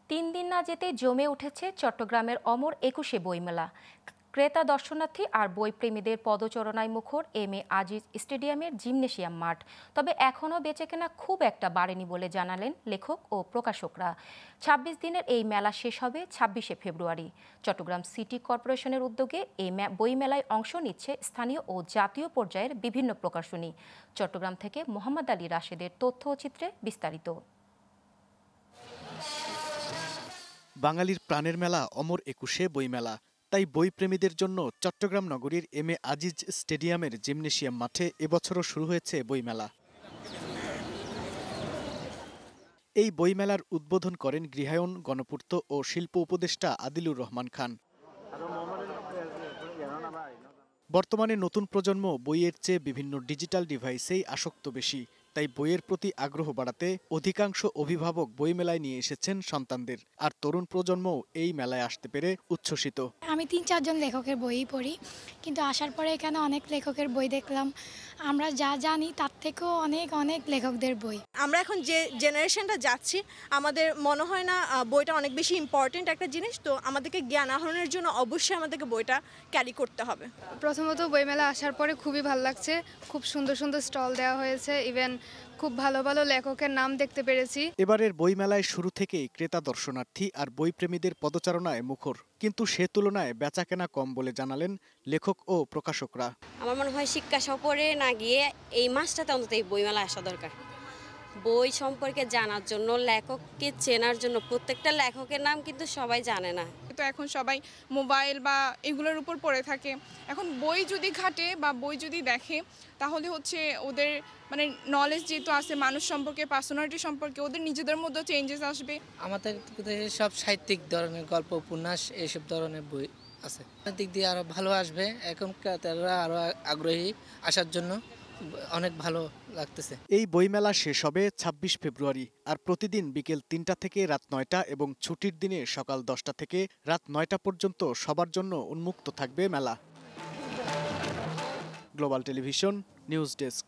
দিন না যেতেই জমে উঠেছে চট্টগ্রামের অমর একুশে বইমেলা। ক্রেতা দর্শনার্থী আর বইপ্রেমীদের পদচারণায় মুখর এম এ আজিজ স্টেডিয়ামের জিমনেশিয়াম মাঠ। তবে এখনও বেচাকেনা খুব একটা বাড়েনি বলে জানালেন লেখক ও প্রকাশকরা। ২৬ দিনের এই মেলা শেষ হবে ২৬শে ফেব্রুয়ারি। চট্টগ্রাম সিটি কর্পোরেশনের উদ্যোগে এই বইমেলায় অংশ নিচ্ছে স্থানীয় ও জাতীয় পর্যায়ের বিভিন্ন প্রকাশনী। চট্টগ্রাম থেকে মোহাম্মদ আলী রাশেদের তথ্য ও চিত্রে বিস্তারিত। বাঙালির প্রাণের মেলা অমর একুশে বইমেলা। তাই বইপ্রেমীদের জন্য চট্টগ্রাম নগরীর এম এ আজিজ স্টেডিয়ামের জিমনেশিয়াম মাঠে এবছরও শুরু হয়েছে বইমেলা। এই বইমেলার উদ্বোধন করেন গৃহায়ন, গণপূর্ত ও শিল্প উপদেষ্টা আদিলুর রহমান খান। বর্তমানে নতুন প্রজন্ম বইয়ের চেয়ে বিভিন্ন ডিজিটাল ডিভাইসেই আসক্ত বেশি। তাই বইয়ের প্রতি আগ্রহ বাড়াতে অধিকাংশ অভিভাবক বইমেলায় নিয়ে এসেছেন সন্তানদের। আর তরুণ প্রজন্মও এই মেলায় আসতে পেরে উচ্ছ্বসিত। আমি ৩-৪ জন লেখকের বই পড়ি, কিন্তু আসার পরে এখানে অনেক লেখকের বই দেখলাম। আমরা যা জানি তার থেকেও অনেক অনেক লেখকদের বই। আমরা এখন যে জেনারেশনটা যাচ্ছি, আমাদের মনে হয় না বইটা অনেক বেশি ইম্পর্টেন্ট একটা জিনিস। তো আমাদেরকে জ্ঞান আহরণের জন্য অবশ্যই আমাদেরকে বইটা ক্যারি করতে হবে। প্রথমত বইমেলা আসার পরে খুবই ভালো লাগছে। খুব সুন্দর সুন্দর স্টল দেওয়া হয়েছে, ইভেন খুব ভালো ভালো লেখকের নাম দেখতে পেরেছি। এবারের বইমেলায় শুরু থেকেই ক্রেতা দর্শনার্থী আর বইপ্রেমীদের পদচারণায় মুখর, কিন্তু সে তুলনায় বেচাকেনা কম বলে জানালেন লেখক ও প্রকাশকরা। আমার মনে হয় শিক্ষা সফরে না গিয়ে এই মাসটাতে অন্তত এই বইমেলা আসা দরকার। বই সম্পর্কে জানার জন্য, লেখককে চেনার জন্য। প্রত্যেকটা লেখকের নাম কিন্তু সবাই জানে না। তো এখন সবাই মোবাইল বা এগুলোর উপর পড়ে থাকে। এখন বই যদি ঘাটে বা বই যদি দেখে, তাহলে হচ্ছে ওদের মানে নলেজ যেহেতু আছে মানুষ সম্পর্কে, পার্সোনালিটি সম্পর্কে, ওদের নিজেদের মধ্যে চেঞ্জেস আসবে। আমাদের সব সাহিত্যিক ধরনের গল্প, উপন্যাস, এইসব ধরনের বই আছে। দিক দিয়ে আরো ভালো আসবে। এখন তারা আরো আগ্রহী আসার জন্য, অনেক ভালো লাগতেছে। এই বইমেলা শেষ হবে ২৬ ফেব্রুয়ারি। আর প্রতিদিন বিকেল ৩টা থেকে রাত ৯টা এবং ছুটির দিনে সকাল 10টা থেকে রাত 9টা পর্যন্ত সবার জন্য উন্মুক্ত থাকবে মেলা। Global television news desk.